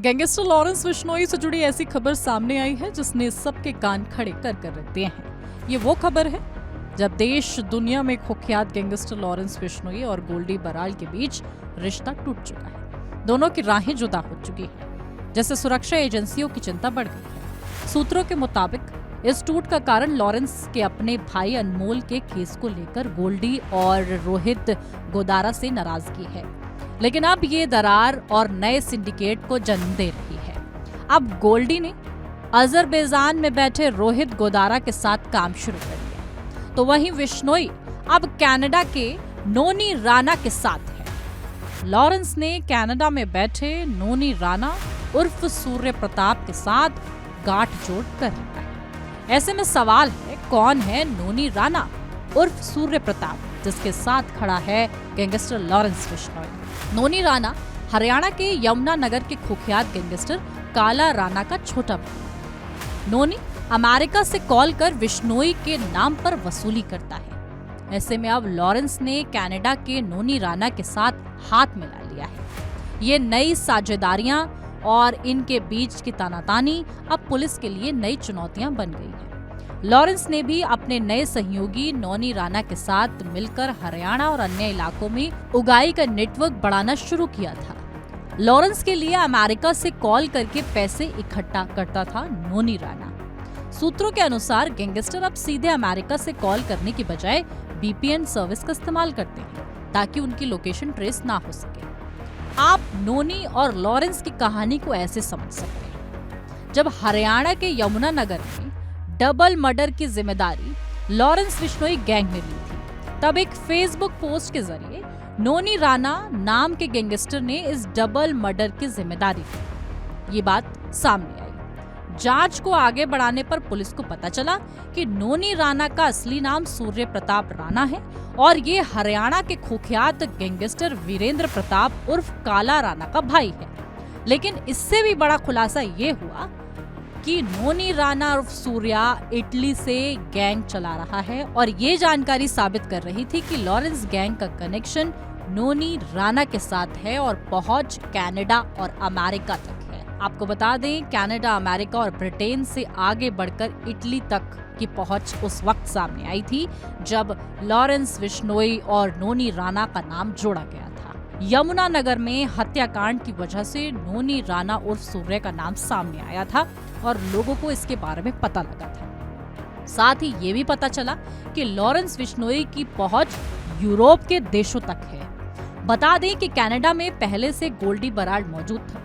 Gangster Lawrence Bishnoi से जुड़ी ऐसी खबर सामने आई है जिसने सबके कान खड़े कर रख दिए हैं। ये वो खबर है जब देश दुनिया में कुख्यात गैंगस्टर लॉरेंस बिश्नोई और गोल्डी बराल के बीच रिश्ता टूट चुका है। दोनों की राहें जुदा हो चुकी हैं, जैसे सुरक्षा एजेंसियों की चिंता बढ़ गई है। सूत्रों के मुताबिक इस टूट का कारण लॉरेंस के अपने भाई अनमोल के केस को लेकर गोल्डी और रोहित गोदारा से नाराजगी है, लेकिन अब ये दरार और नए सिंडिकेट को जन्म दे रही है। अब गोल्डी ने अजरबैजान में बैठे रोहित गोदारा के साथ काम शुरू कर दिया, तो वहीं बिश्नोई अब कनाडा के नोनी राणा के साथ है। लॉरेंस ने कनाडा में बैठे नोनी राणा उर्फ सूर्य प्रताप के साथ गाठजोड़ कर रखा है। ऐसे में सवाल है, कौन है नोनी राणा उर्फ सूर्य प्रताप जिसके साथ खड़ा है गैंगस्टर लॉरेंस बिश्नोई? नोनी राणा हरियाणा के यमुनानगर के कुख्यात गैंगस्टर काला राणा का छोटा भाई। नोनी अमेरिका से कॉल कर बिश्नोई के नाम पर वसूली करता है। ऐसे में अब लॉरेंस ने कनाडा के नोनी राणा के साथ हाथ मिला लिया है। ये नई साझेदारियां और इनके बीच की तानातानी अब पुलिस के लिए नई चुनौतियां बन गई है। लॉरेंस ने भी अपने नए सहयोगी नोनी राणा के साथ मिलकर हरियाणा और अन्य इलाकों में उगाई का नेटवर्क बढ़ाना शुरू किया था। लॉरेंस के लिए अमेरिका से कॉल करके पैसे इकट्ठा करता था नोनी राणा। सूत्रों के अनुसार गैंगस्टर अब सीधे अमेरिका से कॉल करने की बजाय VPN सर्विस का इस्तेमाल करते हैं ताकि उनकी लोकेशन ट्रेस ना हो सके। आप नोनी और लॉरेंस की कहानी को ऐसे समझ सकते हैं, जब हरियाणा के यमुनानगर में डबल मर्डर की जिम्मेदारी लॉरेंस बिश्नोई गैंग ने ली थी, तब एक फेसबुक पोस्ट के जरिए नोनी राणा नाम के गैंगस्टर ने इस डबल मर्डर की जिम्मेदारी ली। ये बात सामने आई। जांच को आगे बढ़ाने पर पुलिस को पता चला कि नोनी राणा का असली नाम सूर्य प्रताप राणा है और ये हरियाणा के कुख्यात गैंगस्टर वीरेंद्र प्रताप उर्फ काला राणा का भाई है। लेकिन इससे भी बड़ा खुलासा ये हुआ कि नोनी राणा उर्फ सूर्या इटली से गैंग चला रहा है और ये जानकारी साबित कर रही थी कि लॉरेंस गैंग का कनेक्शन नोनी राणा के साथ है और पहुंच कनाडा और अमेरिका तक है। आपको बता दें, कनाडा, अमेरिका और ब्रिटेन से आगे बढ़कर इटली तक की पहुंच उस वक्त सामने आई थी जब लॉरेंस बिश्नोई और नोनी राणा का नाम जोड़ा गया था। यमुनानगर में हत्याकांड की वजह से नोनी राणा उर्फ सूर्य का नाम सामने आया था और लोगों को इसके बारे में पता लगा था। साथ ही ये भी पता चला कि लॉरेंस बिश्नोई की पहुंच यूरोप के देशों तक है। बता दें कि कनाडा में पहले से गोल्डी बराल मौजूद था।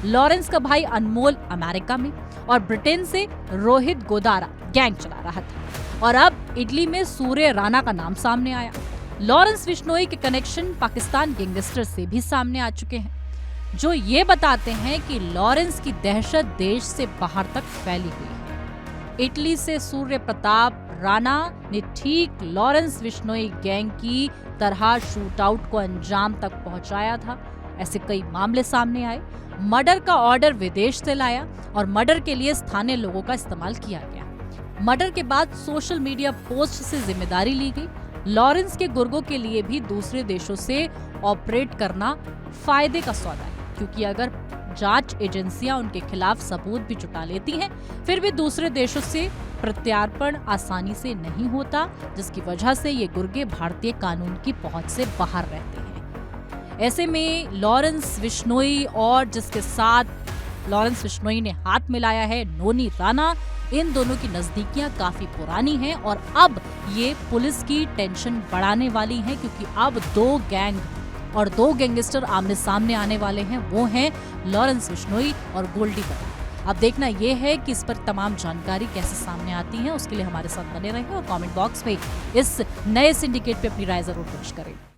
लॉरेंस का भाई अनमोल अमेरिका में और ब्रिटेन से रोहित गोदारा गैंग चला रहा था और अब इटली में सूर्य राणा का नाम सामने आया। लॉरेंस बिश्नोई के कनेक्शन पाकिस्तान गैंगस्टर से भी सामने आ चुके हैं, जो ये बताते हैं कि लॉरेंस की दहशत देश से बाहर तक फैली हुई है। इटली से सूर्य प्रताप राणा ने ठीक लॉरेंस बिश्नोई गैंग की तरह शूटआउट को अंजाम तक पहुंचाया था। ऐसे कई मामले सामने आए। मर्डर का ऑर्डर विदेश से लाया और मर्डर के लिए स्थानीय लोगों का इस्तेमाल किया गया। मर्डर के बाद सोशल मीडिया पोस्ट से जिम्मेदारी ली गई। लॉरेंस के गुर्गों के लिए भी दूसरे देशों से ऑपरेट करना फायदे का सौदा है, क्योंकि अगर जांच एजेंसियां उनके खिलाफ सबूत भी जुटा लेती हैं, फिर भी दूसरे देशों से प्रत्यार्पण आसानी से नहीं होता, जिसकी वजह से ये गुर्गे भारतीय कानून की पहुंच से बाहर रहते हैं। ऐसे में लॉरेंस बिश्नोई और जिसके साथ लॉरेंस बिश्नोई ने हाथ मिलाया है नोनी राणा, इन दोनों की नजदीकियां काफी पुरानी हैं और अब ये पुलिस की टेंशन बढ़ाने वाली हैं, क्योंकि अब दो गैंग और दो गैंगस्टर आमने सामने आने वाले हैं। वो हैं लॉरेंस बिश्नोई और गोल्डी बराल। अब देखना यह है कि इस पर तमाम जानकारी कैसे सामने आती है। उसके लिए हमारे साथ बने रहें और कमेंट बॉक्स में इस नए सिंडिकेट पे अपनी राय जरूर पेश करें।